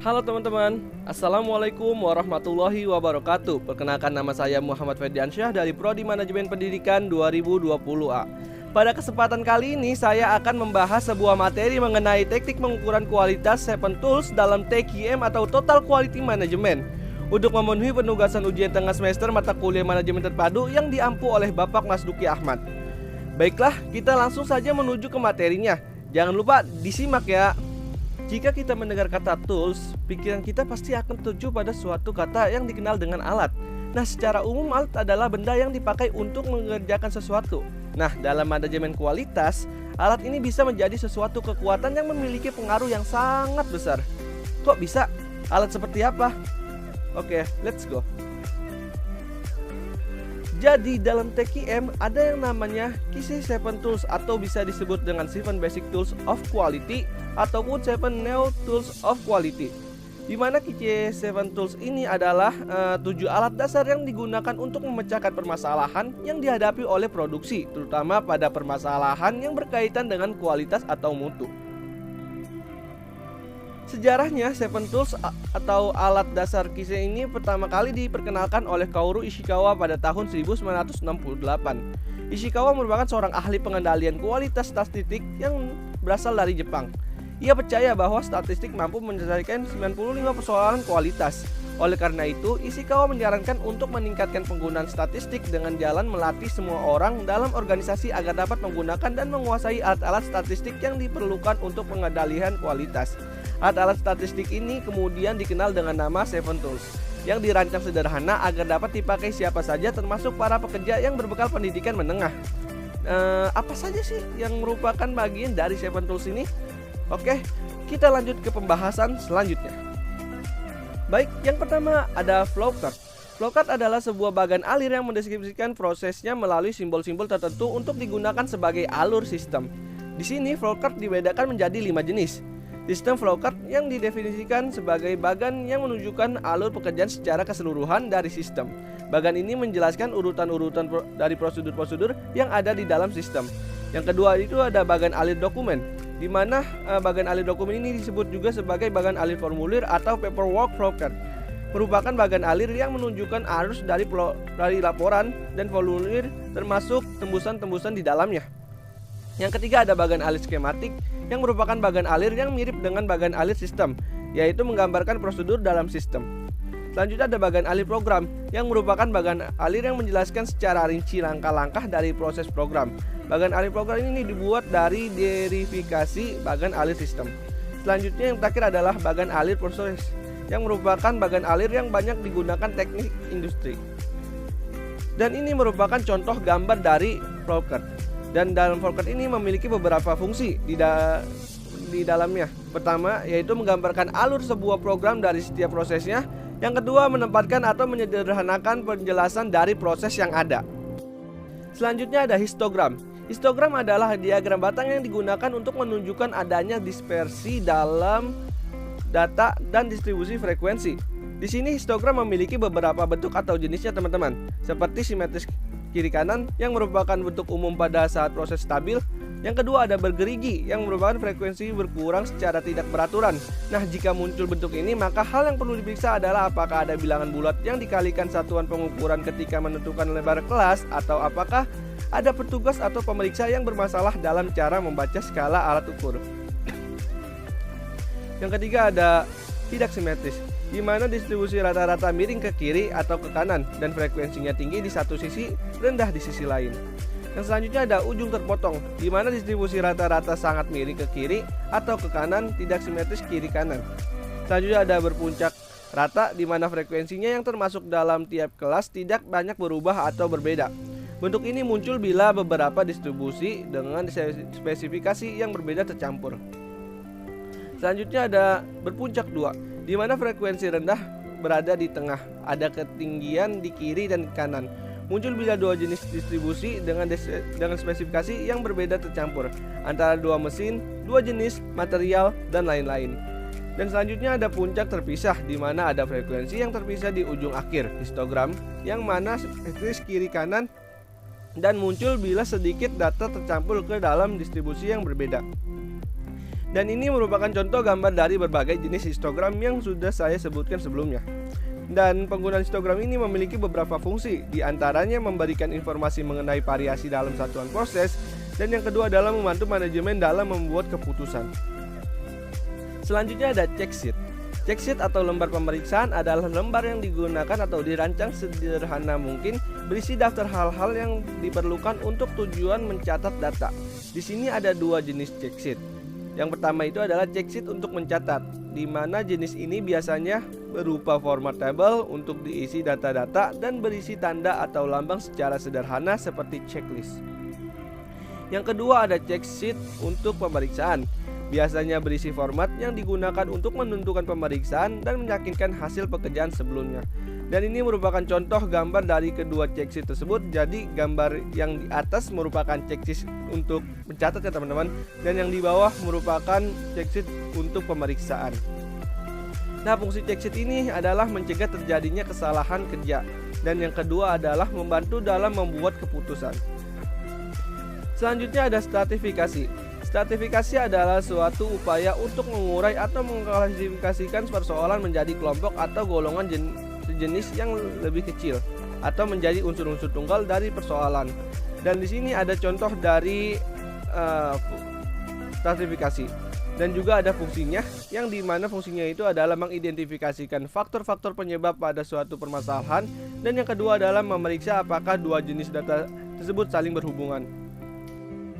Halo teman-teman, Assalamualaikum warahmatullahi wabarakatuh. Perkenalkan, nama saya Muhammad Ferdiansyah dari Prodi Manajemen Pendidikan 2020A. Pada kesempatan kali ini saya akan membahas sebuah materi mengenai teknik pengukuran kualitas 7 Tools dalam TQM atau Total Quality Management untuk memenuhi penugasan ujian tengah semester mata kuliah manajemen terpadu yang diampu oleh Bapak Mas Duki Ahmad. Baiklah, kita langsung saja menuju ke materinya. Jangan lupa disimak ya. Jika kita mendengar kata tools, pikiran kita pasti akan tertuju pada suatu kata yang dikenal dengan alat. Nah, secara umum alat adalah benda yang dipakai untuk mengerjakan sesuatu. Nah, dalam manajemen kualitas, alat ini bisa menjadi sesuatu kekuatan yang memiliki pengaruh yang sangat besar. Kok bisa? Alat seperti apa? Oke, let's go. Jadi dalam TQM ada yang namanya KISI 7 Tools atau bisa disebut dengan 7 Basic Tools of Quality ataupun 7 Neo Tools of Quality. Di mana KISI 7 Tools ini adalah 7 alat dasar yang digunakan untuk memecahkan permasalahan yang dihadapi oleh produksi, terutama pada permasalahan yang berkaitan dengan kualitas atau mutu. Sejarahnya, 7 Tools atau alat dasar KISI ini pertama kali diperkenalkan oleh Kaoru Ishikawa pada tahun 1968. Ishikawa merupakan seorang ahli pengendalian kualitas statistik yang berasal dari Jepang. Ia percaya bahwa statistik mampu menyelesaikan 95 persoalan kualitas. Oleh karena itu, Ishikawa menyarankan untuk meningkatkan penggunaan statistik dengan jalan melatih semua orang dalam organisasi agar dapat menggunakan dan menguasai alat-alat statistik yang diperlukan untuk pengendalian kualitas. Alat-alat statistik ini kemudian dikenal dengan nama 7 Tools yang dirancang sederhana agar dapat dipakai siapa saja termasuk para pekerja yang berbekal pendidikan menengah. Apa saja sih yang merupakan bagian dari 7 Tools ini? Oke, kita lanjut ke pembahasan selanjutnya. Baik, yang pertama ada flowchart. Flowchart adalah sebuah bagan alir yang mendeskripsikan prosesnya melalui simbol-simbol tertentu untuk digunakan sebagai alur sistem. Di sini flowchart dibedakan menjadi 5 jenis. Sistem flowchart yang didefinisikan sebagai bagan yang menunjukkan alur pekerjaan secara keseluruhan dari sistem. Bagan ini menjelaskan urutan-urutan dari prosedur-prosedur yang ada di dalam sistem. Yang kedua itu ada bagan alir dokumen, di mana bagan alir dokumen ini disebut juga sebagai bagan alir formulir atau paperwork flowchart. Merupakan bagan alir yang menunjukkan arus dari laporan dan formulir termasuk tembusan-tembusan di dalamnya. Yang ketiga ada bagan alir skematik yang merupakan bagan alir yang mirip dengan bagan alir sistem, yaitu menggambarkan prosedur dalam sistem. Selanjutnya ada bagan alir program yang merupakan bagan alir yang menjelaskan secara rinci langkah-langkah dari proses program. Bagan alir program ini dibuat dari derivikasi bagan alir sistem. Selanjutnya yang terakhir adalah bagan alir proses yang merupakan bagan alir yang banyak digunakan teknik industri. Dan ini merupakan contoh gambar dari flowchart. Dan dalam flowchart ini memiliki beberapa fungsi di dalamnya. Pertama, yaitu menggambarkan alur sebuah program dari setiap prosesnya. Yang kedua, menempatkan atau menyederhanakan penjelasan dari proses yang ada. Selanjutnya ada histogram. Histogram adalah diagram batang yang digunakan untuk menunjukkan adanya dispersi dalam data dan distribusi frekuensi. Di sini histogram memiliki beberapa bentuk atau jenisnya teman-teman, seperti simetris kiri kanan yang merupakan bentuk umum pada saat proses stabil. Yang kedua ada bergerigi yang merupakan frekuensi berkurang secara tidak beraturan. Nah, jika muncul bentuk ini maka hal yang perlu diperiksa adalah apakah ada bilangan bulat yang dikalikan satuan pengukuran ketika menentukan lebar kelas, atau apakah ada petugas atau pemeriksa yang bermasalah dalam cara membaca skala alat ukur. Yang ketiga ada tidak simetris, di mana distribusi rata-rata miring ke kiri atau ke kanan dan frekuensinya tinggi di satu sisi, rendah di sisi lain. Yang selanjutnya ada ujung terpotong, di mana distribusi rata-rata sangat miring ke kiri atau ke kanan, tidak simetris kiri kanan. Selanjutnya ada berpuncak rata, di mana frekuensinya yang termasuk dalam tiap kelas tidak banyak berubah atau berbeda. Bentuk ini muncul bila beberapa distribusi dengan spesifikasi yang berbeda tercampur. Selanjutnya ada berpuncak dua, di mana frekuensi rendah berada di tengah, ada ketinggian di kiri dan kanan. Muncul bila dua jenis distribusi dengan spesifikasi yang berbeda tercampur antara dua mesin, dua jenis material, dan lain-lain. Dan selanjutnya ada puncak terpisah, di mana ada frekuensi yang terpisah di ujung akhir histogram, yang mana simetris kiri kanan, dan muncul bila sedikit data tercampur ke dalam distribusi yang berbeda. Dan ini merupakan contoh gambar dari berbagai jenis histogram yang sudah saya sebutkan sebelumnya. Dan penggunaan histogram ini memiliki beberapa fungsi, di antaranya memberikan informasi mengenai variasi dalam satuan proses, dan yang kedua adalah membantu manajemen dalam membuat keputusan. Selanjutnya ada check sheet. Check sheet atau lembar pemeriksaan adalah lembar yang digunakan atau dirancang sederhana mungkin, berisi daftar hal-hal yang diperlukan untuk tujuan mencatat data. Di sini ada dua jenis check sheet. Yang pertama itu adalah check sheet untuk mencatat, di mana jenis ini biasanya berupa format tabel untuk diisi data-data dan berisi tanda atau lambang secara sederhana seperti checklist. Yang kedua ada check sheet untuk pemeriksaan. Biasanya berisi format yang digunakan untuk menentukan pemeriksaan dan meyakinkan hasil pekerjaan sebelumnya. Dan ini merupakan contoh gambar dari kedua check sheet tersebut. Jadi gambar yang di atas merupakan check sheet untuk mencatat ya teman-teman, dan yang di bawah merupakan check sheet untuk pemeriksaan. Nah, fungsi check sheet ini adalah mencegah terjadinya kesalahan kerja, dan yang kedua adalah membantu dalam membuat keputusan. Selanjutnya ada stratifikasi. Stratifikasi adalah suatu upaya untuk mengurai atau mengklasifikasikan persoalan menjadi kelompok atau golongan sejenis yang lebih kecil, atau menjadi unsur-unsur tunggal dari persoalan. Dan di sini ada contoh dari stratifikasi. Dan juga ada fungsinya, yang dimana fungsinya itu adalah mengidentifikasikan faktor-faktor penyebab pada suatu permasalahan, dan yang kedua adalah memeriksa apakah dua jenis data tersebut saling berhubungan.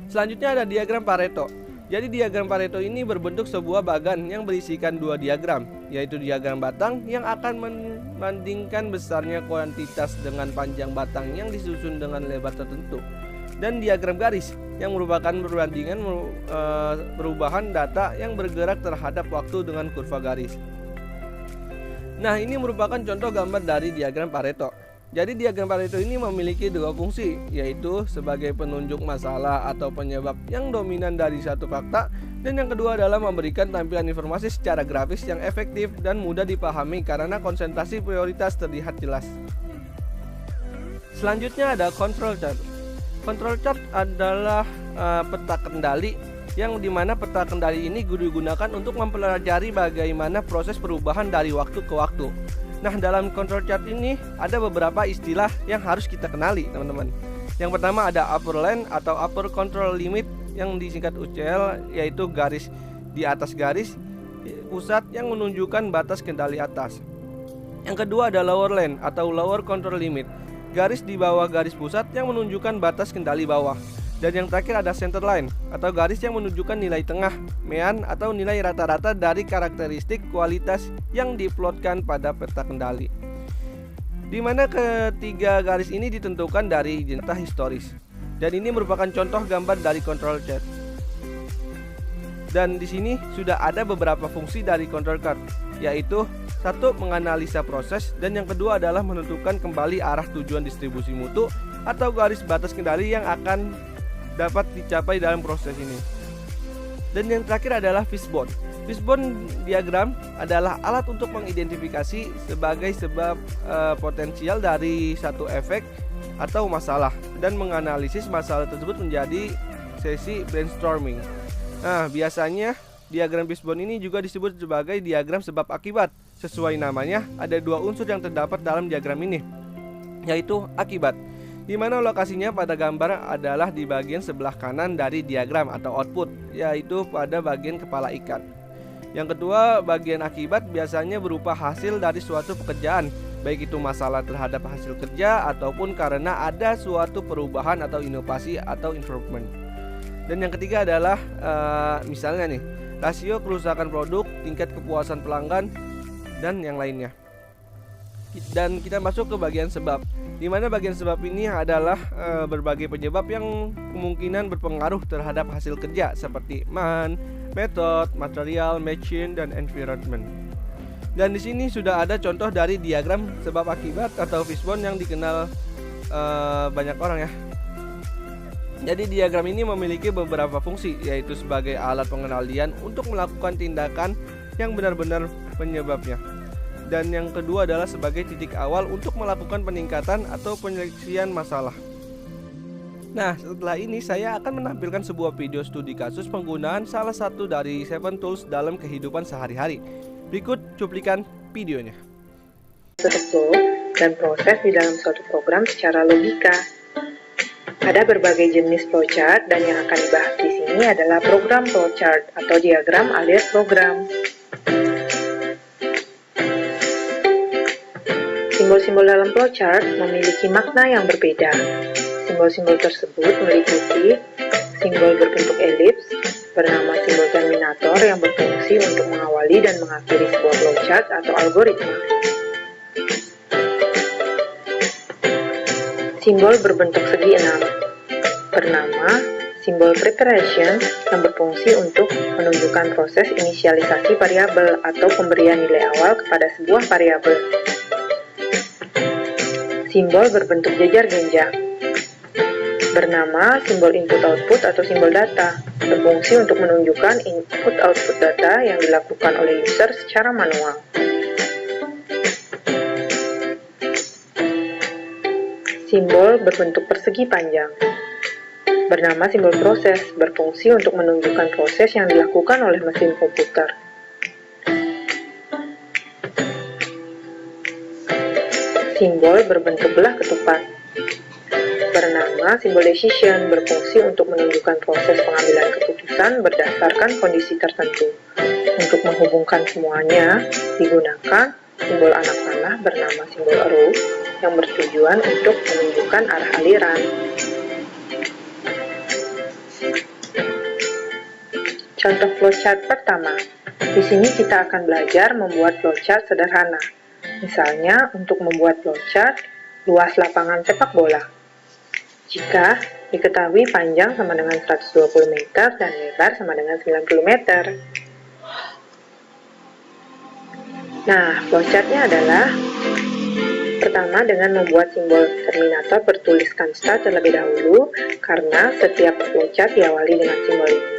Selanjutnya ada diagram Pareto. Jadi diagram Pareto ini berbentuk sebuah bagan yang berisikan dua diagram, yaitu diagram batang yang akan membandingkan besarnya kuantitas dengan panjang batang yang disusun dengan lebar tertentu, dan diagram garis yang merupakan perbandingan perubahan data yang bergerak terhadap waktu dengan kurva garis. Nah, ini merupakan contoh gambar dari diagram Pareto. Jadi diagram Pareto ini memiliki dua fungsi, yaitu sebagai penunjuk masalah atau penyebab yang dominan dari satu fakta, dan yang kedua adalah memberikan tampilan informasi secara grafis yang efektif dan mudah dipahami karena konsentrasi prioritas terlihat jelas. Selanjutnya ada control chart. Control chart adalah peta kendali, yang dimana peta kendali ini digunakan untuk mempelajari bagaimana proses perubahan dari waktu ke waktu. Nah, dalam control chart ini ada beberapa istilah yang harus kita kenali, teman-teman. Yang pertama ada upper line atau upper control limit, yang disingkat UCL, yaitu garis di atas garis pusat yang menunjukkan batas kendali atas. Yang kedua ada lower line atau lower control limit, garis di bawah garis pusat yang menunjukkan batas kendali bawah. Dan yang terakhir ada center line atau garis yang menunjukkan nilai tengah, mean atau nilai rata-rata dari karakteristik kualitas yang diplotkan pada peta kendali. Di mana ketiga garis ini ditentukan dari data historis. Dan ini merupakan contoh gambar dari control chart. Dan di sini sudah ada beberapa fungsi dari control chart, yaitu satu, menganalisa proses, dan yang kedua adalah menentukan kembali arah tujuan distribusi mutu atau garis batas kendali yang akan dapat dicapai dalam proses ini. Dan yang terakhir adalah fishbone. Fishbone diagram adalah alat untuk mengidentifikasi sebagai sebab potensial dari satu efek atau masalah, dan menganalisis masalah tersebut menjadi sesi brainstorming. Nah, biasanya diagram fishbone ini juga disebut sebagai diagram sebab akibat. Sesuai namanya, ada dua unsur yang terdapat dalam diagram ini, yaitu akibat, di mana lokasinya pada gambar adalah di bagian sebelah kanan dari diagram atau output, yaitu pada bagian kepala ikan. Yang kedua, bagian akibat biasanya berupa hasil dari suatu pekerjaan, baik itu masalah terhadap hasil kerja ataupun karena ada suatu perubahan atau inovasi atau improvement. Dan yang ketiga adalah misalnya nih, rasio kerusakan produk, tingkat kepuasan pelanggan, dan yang lainnya. Dan kita masuk ke bagian sebab, di mana bagian sebab ini adalah berbagai penyebab yang kemungkinan berpengaruh terhadap hasil kerja seperti man, method, material, machine, dan environment. Dan di sini sudah ada contoh dari diagram sebab akibat atau fishbone yang dikenal banyak orang ya. Jadi diagram ini memiliki beberapa fungsi, yaitu sebagai alat pengendalian untuk melakukan tindakan yang benar-benar penyebabnya. Dan yang kedua adalah sebagai titik awal untuk melakukan peningkatan atau penyelesaian masalah. Nah, setelah ini saya akan menampilkan sebuah video studi kasus penggunaan salah satu dari 7 Tools dalam kehidupan sehari-hari. Berikut cuplikan videonya. Flow dan proses di dalam suatu program secara logika. Ada berbagai jenis flowchart dan yang akan dibahas di sini adalah program flowchart atau diagram alias program. Simbol-simbol dalam flowchart memiliki makna yang berbeda. Simbol-simbol tersebut meliputi simbol berbentuk elips bernama simbol terminator yang berfungsi untuk mengawali dan mengakhiri sebuah flowchart atau algoritma. Simbol berbentuk segi 6 bernama simbol preparation yang berfungsi untuk menunjukkan proses inisialisasi variabel atau pemberian nilai awal kepada sebuah variabel. Simbol berbentuk jejar genjang bernama simbol input-output atau simbol data, berfungsi untuk menunjukkan input-output data yang dilakukan oleh user secara manual. Simbol berbentuk persegi panjang bernama simbol proses, berfungsi untuk menunjukkan proses yang dilakukan oleh mesin komputer. Simbol berbentuk belah ketupat bernama simbol decision, berfungsi untuk menunjukkan proses pengambilan keputusan berdasarkan kondisi tertentu. Untuk menghubungkan semuanya, digunakan simbol anak panah bernama simbol arrow yang bertujuan untuk menunjukkan arah aliran. Contoh flowchart pertama. Di sini kita akan belajar membuat flowchart sederhana. Misalnya, untuk membuat flowchart luas lapangan sepak bola. Jika diketahui panjang sama dengan 120 meter dan lebar sama dengan 90 meter. Nah, flowchartnya adalah pertama dengan membuat simbol terminator bertuliskan start terlebih dahulu karena setiap flowchart diawali dengan simbol ini.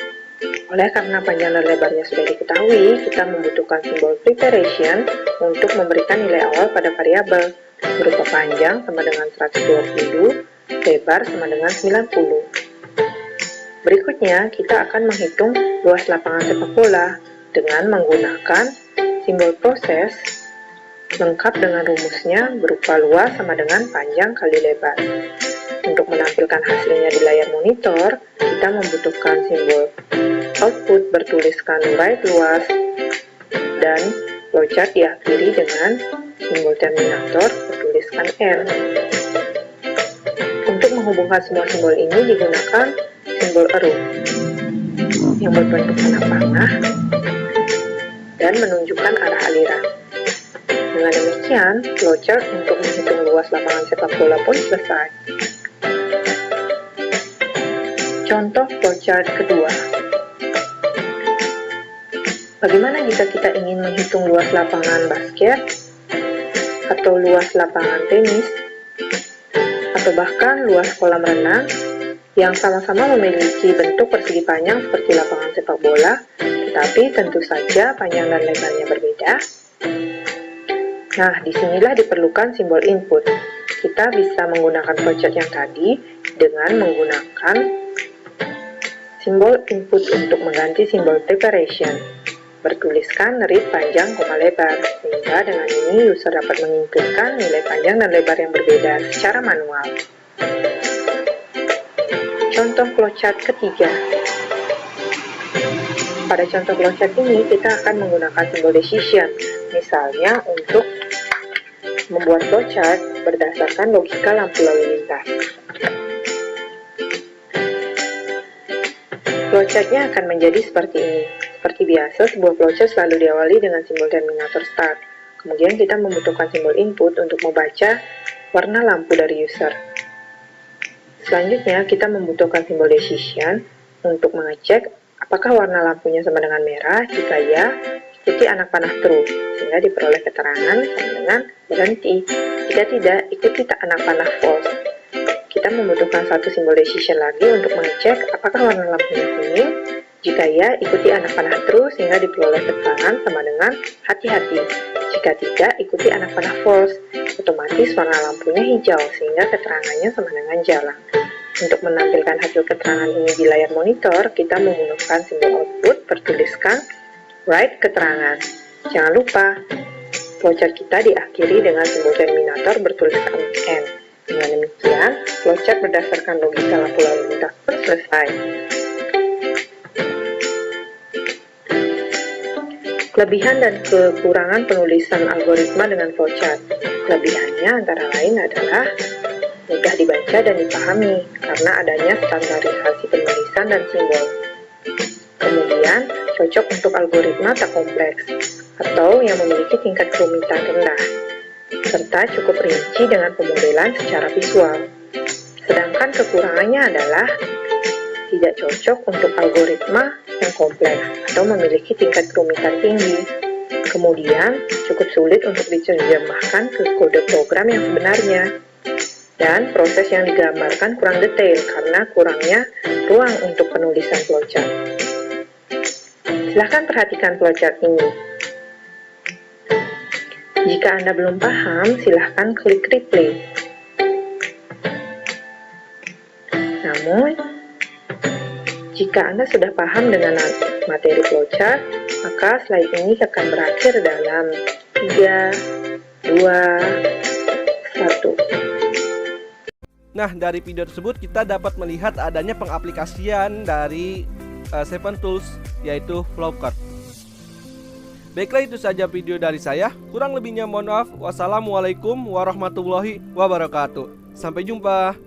Oleh karena panjang dan lebarnya sudah diketahui, kita membutuhkan simbol preparation untuk memberikan nilai awal pada variabel berupa panjang sama dengan 120, lebar sama dengan 90. Berikutnya, kita akan menghitung luas lapangan sepak bola dengan menggunakan simbol proses lengkap dengan rumusnya berupa luas sama dengan panjang kali lebar. Untuk menampilkan hasilnya di layar monitor, kita membutuhkan simbol output bertuliskan right luas dan flowchart diakhiri dengan simbol terminator bertuliskan R. Untuk menghubungkan semua simbol ini digunakan simbol arrow yang berbentuk anak panah dan menunjukkan arah aliran. Dengan demikian, flowchart untuk menghitung luas lapangan sepak bola pun selesai. Contoh flowchart kedua. Bagaimana jika kita ingin menghitung luas lapangan basket atau luas lapangan tenis atau bahkan luas kolam renang yang sama-sama memiliki bentuk persegi panjang seperti lapangan sepak bola, tetapi tentu saja panjang dan lebarnya berbeda? Nah, disinilah diperlukan simbol input. Kita bisa menggunakan flowchart yang tadi dengan menggunakan simbol input untuk mengganti simbol preparation. Bertuliskan read panjang, lebar, sehingga dengan ini user dapat menginputkan nilai panjang dan lebar yang berbeda secara manual. Contoh flowchart ketiga. Pada contoh flowchart ini, kita akan menggunakan simbol decision, misalnya untuk membuat flowchart berdasarkan logika lampu lalu lintas. Flowchartnya akan menjadi seperti ini. Seperti biasa, sebuah flowchart selalu diawali dengan simbol terminator start. Kemudian kita membutuhkan simbol input untuk membaca warna lampu dari user. Selanjutnya, kita membutuhkan simbol decision untuk mengecek apakah warna lampunya sama dengan merah. Jika ya, ikuti anak panah true, sehingga diperoleh keterangan sama dengan berhenti. Jika tidak, ikuti anak panah false. Kita membutuhkan satu simbol decision lagi untuk mengecek apakah warna lampunya kuning. Jika ya, ikuti anak panah true sehingga diperoleh keterangan sama dengan hati-hati. Jika tidak, ikuti anak panah false. Otomatis warna lampunya hijau sehingga keterangannya sama dengan jalan. Untuk menampilkan hasil keterangan ini di layar monitor, kita menggunakan simbol output bertuliskan write keterangan. Jangan lupa, flowchart kita diakhiri dengan simbol terminator bertuliskan N. Dengan demikian, flowchart berdasarkan logika lampu lalu lintas pun selesai. Kelebihan dan kekurangan penulisan algoritma dengan flowchart. Kelebihannya antara lain adalah mudah dibaca dan dipahami karena adanya standarisasi penulisan dan simbol. Kemudian, cocok untuk algoritma tak kompleks atau yang memiliki tingkat kerumitan rendah, serta cukup rinci dengan pemodelan secara visual. Sedangkan kekurangannya adalah tidak cocok untuk algoritma yang kompleks atau memiliki tingkat kerumitan tinggi. Kemudian, cukup sulit untuk diterjemahkan ke kode program yang sebenarnya. Dan proses yang digambarkan kurang detail karena kurangnya ruang untuk penulisan flowchart. Silahkan perhatikan flowchart ini. Jika Anda belum paham, silahkan klik replay. Namun, jika Anda sudah paham dengan materi flowchart, maka slide ini akan berakhir dalam 3, 2, 1. Nah, dari video tersebut kita dapat melihat adanya pengaplikasian dari 7 Tools, yaitu flowchart. Baiklah, itu saja video dari saya. Kurang lebihnya mohon maaf. Wassalamualaikum warahmatullahi wabarakatuh. Sampai jumpa.